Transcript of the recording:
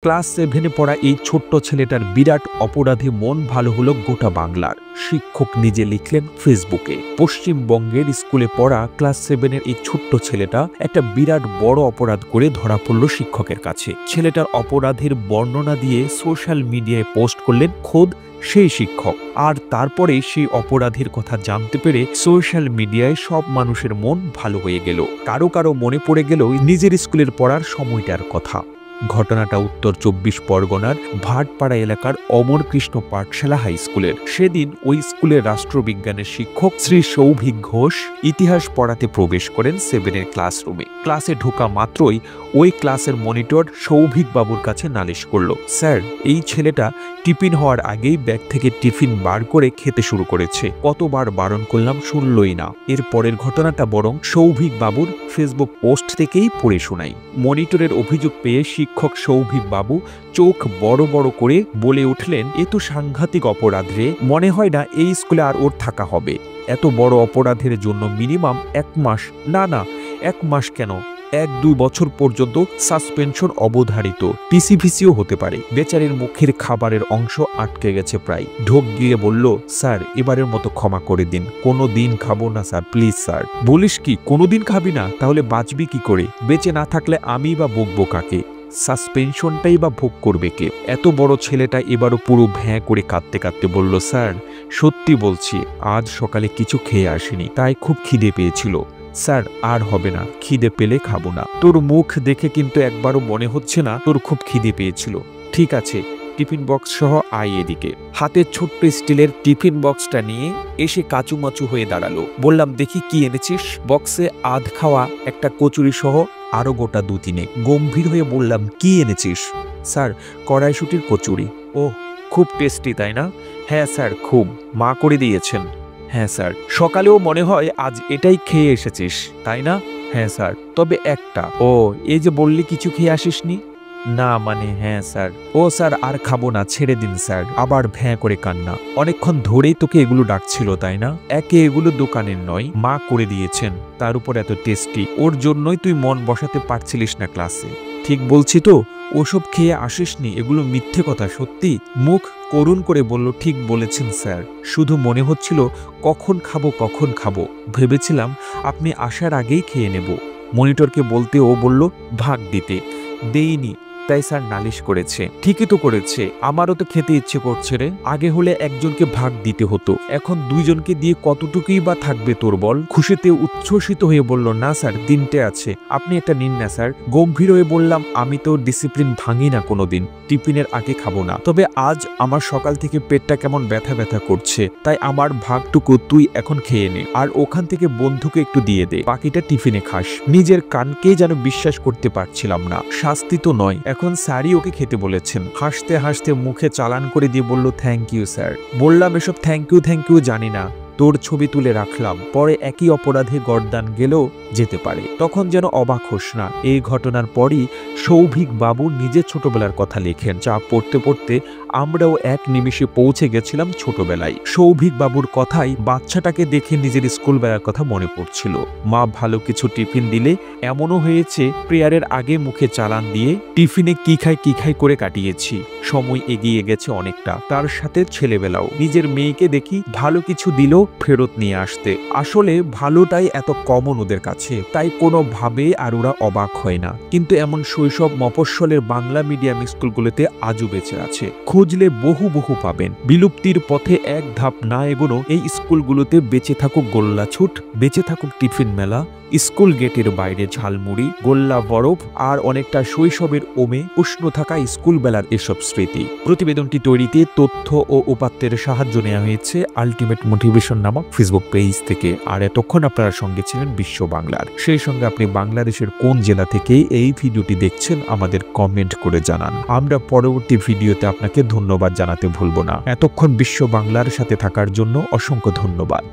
Class 7-এ পড়া এই ছোট্ট ছেলেটার বিরাট অপরাধী মন ভালো হলো গোটা বাংলার। শিক্ষক নিজে লিখলেন ফেসবুকে, পশ্চিমবঙ্গের স্কুলে পড়া ক্লাস 7-এর এই ছোট্ট ছেলেটা একটা বিরাট বড় অপরাধ করে ধরা পড়ল শিক্ষকের কাছে। ছেলেটার অপরাধের বর্ণনা দিয়ে সোশ্যাল মিডিয়ায় পোস্ট করলেন খোদ সেই শিক্ষক। আর তারপরে সেই অপরাধীর কথা জানতে পেরে সোশ্যাল মিডিয়ায় সব মানুষের মন ভালো হয়ে গেল। কারো কারো মনে পড়ে গেল নিজের স্কুলের পড়ার সময়টার কথা। ঘটনাটা উত্তর 24 পরগনার ভাটপাড়া এলাকার অমরকৃষ্ণ পাঠশালা হাই স্কুলের। সেদিন ওই স্কুলের রাষ্ট্রবিজ্ঞানের শিক্ষক শ্রী সৌভিক ঘোষ ইতিহাস পড়াতে প্রবেশ করেন 7-এর ক্লাসরুমে। ক্লাসে ঢোকা মাত্রই ওই ক্লাসের মনিটর সৌভিক বাবুর কাছে নালিশ করল, স্যার এই ছেলেটা টিফিন হওয়ার আগেই ব্যাগ থেকে টিফিন বার করে খেতে শুরু করেছে, কতবার বারণ করলাম শুনলই না। এর পরের ঘটনাটা বরং সৌভিক বাবুর ফেসবুক পোস্ট থেকেই পড়ে শোনাই। মনিটরের অভিযোগ পেয়ে শিক্ষক সৌভিক বাবু চোখ বড় বড় করে বলে উঠলেন, এ তো সাংঘাতিক অপরাধ রে, মনে হয় না এই স্কুলে আর ওর থাকা হবে। এত বড় অপরাধের জন্য মিনিমাম 1 মাস, না 1 মাস কেন, 1-2 বছর পর্যন্ত সাসপেনশন অবধারিত, পিসিভিসিও হতে পারে। বেচারির মুখের খাবারের অংশ আটকে গেছে প্রায়। ঢোক গিয়ে বলল, স্যার এবারের মতো ক্ষমা করে দিন, কোনো দিন খাবো না স্যার, প্লিজ স্যার। বলিস কি, কোনোদিন খাবি না? তাহলে বাঁচবি কি করে? বেঁচে না থাকলে আমি বা বকবো কাকে? সাসপেনশনটাই বা ভোগ করবে কে? এত বড় ছেলেটা এবারও পুরো ভ্যাঁ করে কাঁদতে কাঁদতে বলল, স্যার সত্যি বলছি আজ সকালে কিছু খেয়ে আসিনি, তাই খুব খিদে পেয়েছিল। স্যার আর হবে না, খিদে পেলে খাবো না। তোর মুখ দেখে কিন্তু একবারও মনে হচ্ছে না তোর খুব খিদে পেয়েছিল। ঠিক আছে, টিফিন বক্স সহ আয় এদিকে। হাতে ছোট্ট স্টিলের টিফিন বক্সটা নিয়ে এসে কাচুমাচু হয়ে দাঁড়ালো। বললাম, দেখি কি এনেছিস? বক্সে আধ খাওয়া একটা কচুরি সহ আরো গোটা 2-3। গম্ভীর হয়ে বললাম, কি এনেছিস? স্যার কড়াইশুটির কচুরি। ও খুব টেস্টি তাই না? হ্যাঁ স্যার খুব, মা করে দিয়েছেন। হ্যাঁ স্যার, সকালেও মনে হয় আজ এটাই খেয়ে এসেছিস তাই না? হ্যাঁ স্যার, তবে একটা। ও এই যে বললি কিছু খেয়ে আসিসনি? না মানে হ্যাঁ স্যার। ও স্যার আর খাবো না, ছেড়ে দিন স্যার। আবার ভ্যাঁ করে কান্না। অনেকক্ষণ ধরেই তোকে এগুলো ডাকছিল তাই না? একে এগুলো দোকানের নয়, মা করে দিয়েছেন, তার উপর এত টেস্টি। ওর জন্যই তুই মন বসাতে পারছিলিস না ক্লাসে। ঠিক বলছি তো? ওসব খেয়ে আসিসনি, এগুলো মিথ্যে কথা। সত্যি? মুখ করুণ করে বলল, ঠিক বলেছেন স্যার, শুধু মনে হচ্ছিল কখন খাবো। ভেবেছিলাম আপনি আসার আগেই খেয়ে নেব। মনিটরকে বলতে ও বলল ভাগ দিতে, দেইনি, তাই স্যার নালিশ করেছে। ঠিকই তো করেছে, আমারও তো খেতে ইচ্ছে করছে রে। আগে হলে একজনকে ভাগ দিতে হতো, এখন 2 জনকে দিয়ে কতটুকুই বা থাকবে তোর বল? খুশিতে উচ্ছ্বসিত হয়ে বলল, না স্যার 3টে আছে, আপনি একটা নিন না স্যার। গম্ভীর হয়ে বললাম, আমি তো ডিসিপ্লিন ভাঙি না কোনোদিন, টিফিনের আগে খাবো না। তবে আজ আমার সকাল থেকে পেটটা কেমন ব্যথা করছে, তাই আমার ভাগটুকু তুই এখন খেয়ে নে, আর ওখান থেকে বন্ধুকে একটু দিয়ে দে, বাকিটা টিফিনে খাস। নিজের কানকেই যেন বিশ্বাস করতে পারছিলাম না। শাস্তি তো নয়, এখন স্যারই ওকে খেতে বলেছেন। হাসতে হাসতে মুখে চালান করে দিয়ে বলল, থ্যাংক ইউ স্যার। বললাম, এসব থ্যাংক ইউ জানি না, তোর ছবি তুলে রাখলাম, পরে একই অপরাধে গর্দান গেলেও যেতে পারে। তখন যেন অবাক হোস না, এই ঘটনার পরই সৌভিক বাবু নিজের ছোটবেলার কথা লেখেন। চা পড়তে পড়তে আমরাও এক নিমিষে পৌঁছে গেছিলাম ছোটবেলায়। সৌভিক বাবুর কথাই বাচ্চাটাকে দেখে নিজের স্কুলবেলার কথা মনে পড়ছিল। মা ভালো কিছু টিফিন দিলে এমনও হয়েছে প্রেয়ারের আগে মুখে চালান দিয়ে টিফিনে কি খাই করে কাটিয়েছি। সময় এগিয়ে গেছে অনেকটা, তার সাথে ছেলেবেলাও। নিজের মেয়েকে দেখি ভালো কিছু দিলেও ফেরত নিয়ে আসতে। আসলে ভালোটাই এত কমন ওদের কাছে, তাই কোনোভাবে আর ওরা অবাক হয় না। কিন্তু এমন শৈশব মফস্বলের বাংলা মিডিয়াম স্কুলগুলোতে আজও বেঁচে আছে। খুঁজলে বহু পাবেন। বিলুপ্তির পথে এক ধাপ না এগোনো এই স্কুলগুলোতে বেঁচে থাকুক গোল্লা ছুট, বেঁচে থাকুক টিফিন মেলা, স্কুল গেটের বাইরে ঝালমুড়ি, গোল্লা বরফ, আর অনেকটা শৈশবের ওমে উষ্ণ থাকা স্কুল বেলার এসব স্মৃতি। প্রতিবেদনটি তৈরিতে তথ্য ও উপাত্তের সাহায্য নেওয়া হয়েছে আলটিমেট মোটিভেশন নামক ফেসবুক পেজ থেকে। আর এতক্ষণ আপনারা সঙ্গে ছিলেন বিশ্ব বাংলার। সেই সঙ্গে আপনি বাংলাদেশের কোন জেলা থেকে এই ভিডিওটি দেখছেন আমাদের কমেন্ট করে জানান। আমরা পরবর্তী ভিডিওতে আপনাকে ধন্যবাদ জানাতে ভুলব না। এতক্ষণ বিশ্ব বাংলার সাথে থাকার জন্য অসংখ্য ধন্যবাদ।